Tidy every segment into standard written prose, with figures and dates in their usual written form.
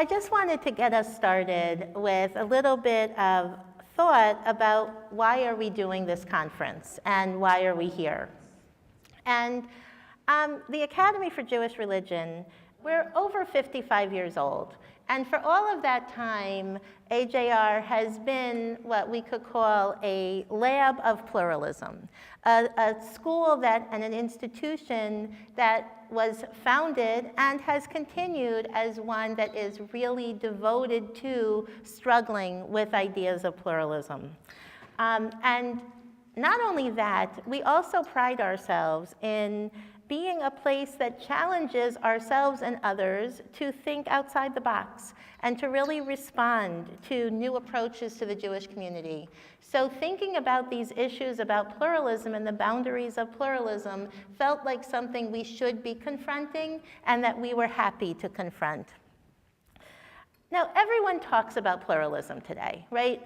I just wanted to get us started with a little bit of thought about why are we doing this conference and why are we here. And the Academy for Jewish Religion, we're over 55 years old. And for all of that time, AJR has been what we could call a lab of pluralism, a school and an institution that was founded and has continued as one that is really devoted to struggling with ideas of pluralism. And not only that, we also pride ourselves in being a place that challenges ourselves and others to think outside the box and to really respond to new approaches to the Jewish community. So thinking about these issues about pluralism and the boundaries of pluralism felt like something we should be confronting and that we were happy to confront. Now, everyone talks about pluralism today, right?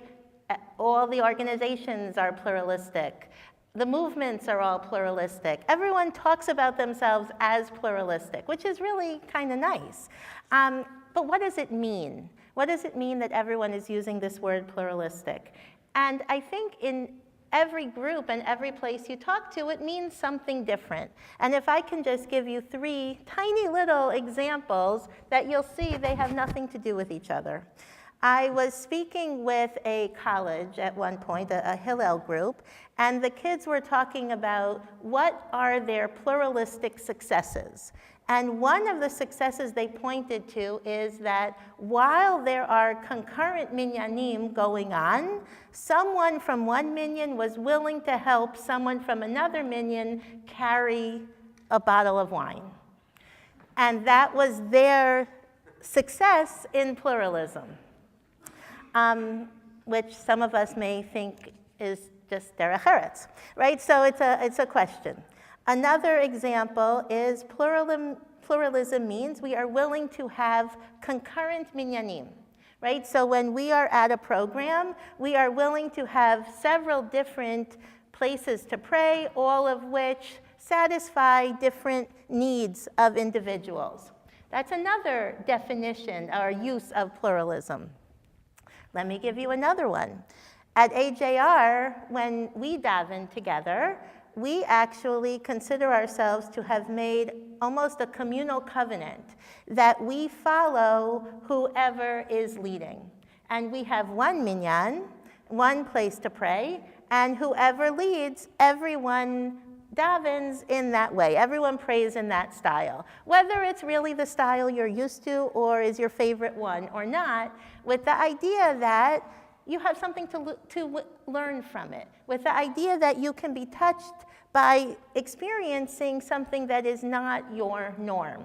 All the organizations are pluralistic. The movements are all pluralistic. Everyone talks about themselves as pluralistic, which is really kind of nice. But what does it mean? What does it mean that everyone is using this word pluralistic? And I think in every group and every place you talk to, it means something different. And if I can just give you 3 tiny little examples that you'll see they have nothing to do with each other. I was speaking with a college at one point, a Hillel group, and the kids were talking about what are their pluralistic successes. And one of the successes they pointed to is that while there are concurrent minyanim going on, someone from one minyan was willing to help someone from another minyan carry a bottle of wine. And that was their success in pluralism. Which some of us may think is just derech eretz, right? So it's a question. Another example is pluralism means we are willing to have concurrent minyanim, right? So when we are at a program, we are willing to have several different places to pray, all of which satisfy different needs of individuals. That's another definition or use of pluralism. Let me give you another one. At AJR, when we daven together, we actually consider ourselves to have made almost a communal covenant that we follow whoever is leading. And we have one minyan, one place to pray, and whoever leads, everyone davens in that way. Everyone prays in that style. Whether it's really the style you're used to or is your favorite one or not, with the idea that you have something to learn from it, with the idea that you can be touched by experiencing something that is not your norm.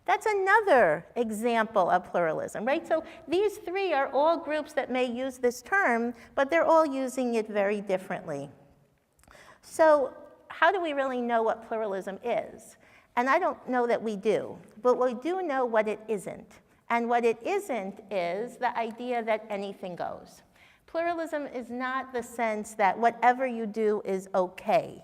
That's another example of pluralism, right? So these 3 are all groups that may use this term, but they're all using it very differently. So how do we really know what pluralism is? And I don't know that we do, but we do know what it isn't. And what it isn't is the idea that anything goes. Pluralism is not the sense that whatever you do is okay.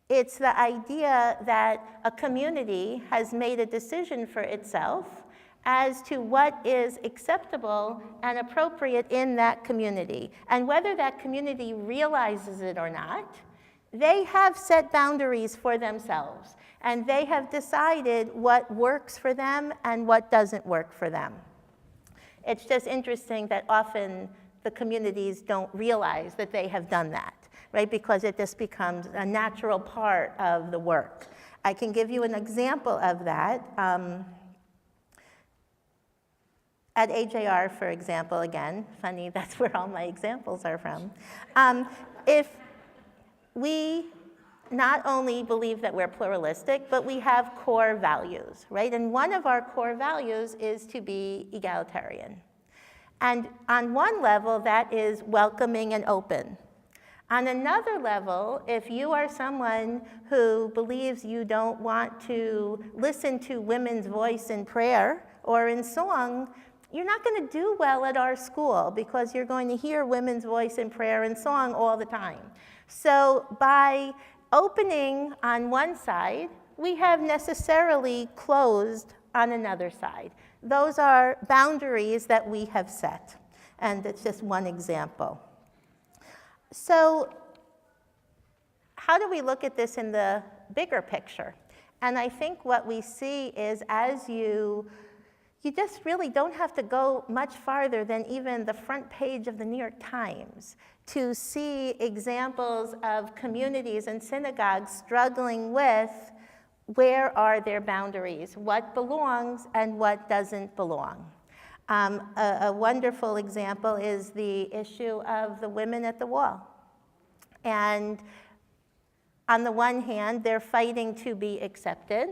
It's the idea that a community has made a decision for itself as to what is acceptable and appropriate in that community. And whether that community realizes it or not, they have set boundaries for themselves, and they have decided what works for them and what doesn't work for them. It's just interesting that often the communities don't realize that they have done that, right? Because it just becomes a natural part of the work. I can give you an example of that. At AJR, for example, again, funny, that's where all my examples are from. If we not only believe that we're pluralistic, but we have core values, right? And one of our core values is to be egalitarian. And on one level, that is welcoming and open. On another level, if you are someone who believes you don't want to listen to women's voice in prayer or in song, you're not going to do well at our school because you're going to hear women's voice in prayer and song all the time. So by opening on one side, we have necessarily closed on another side. those are boundaries that we have set. And it's just one example. So how do we look at this in the bigger picture? And I think what we see is as you just really don't have to go much farther than even the front page of the New York Times to see examples of communities and synagogues struggling with where are their boundaries, what belongs and what doesn't belong. A wonderful example is the issue of the women at the wall. And on the one hand, they're fighting to be accepted.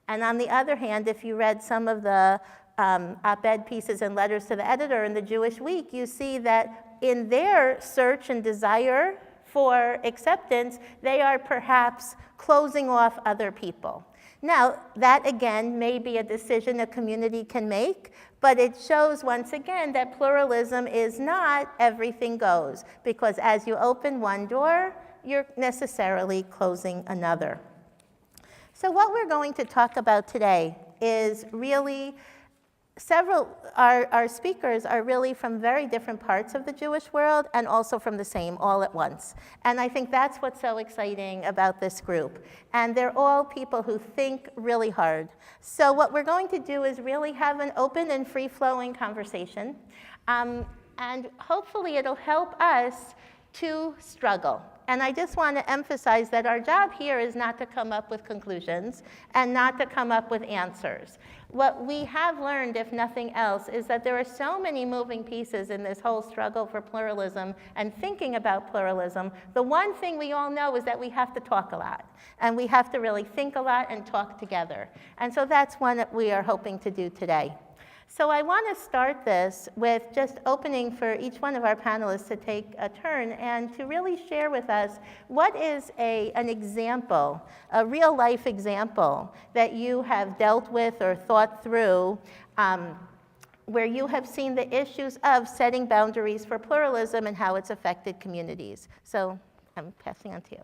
And on the other hand, if you read some of the op-ed pieces and letters to the editor in the Jewish Week, you see that in their search and desire for acceptance, they are perhaps closing off other people. Now, that again may be a decision a community can make, but it shows once again that pluralism is not everything goes, because as you open one door, you're necessarily closing another. So what we're going to talk about today is really our speakers are really from very different parts of the Jewish world and also from the same all at once. And I think that's what's so exciting about this group. And they're all people who think really hard. So what we're going to do is really have an open and free-flowing conversation. And hopefully it'll help us to struggle. And I just want to emphasize that our job here is not to come up with conclusions and not to come up with answers. What we have learned, if nothing else, is that there are so many moving pieces in this whole struggle for pluralism and thinking about pluralism. The one thing we all know is that we have to talk a lot. And we have to really think a lot and talk together. And so that's what we are hoping to do today. So I want to start this with just opening for each one of our panelists to take a turn and to really share with us what is an example, a real life example that you have dealt with or thought through where you have seen the issues of setting boundaries for pluralism and how it's affected communities. So I'm passing on to you.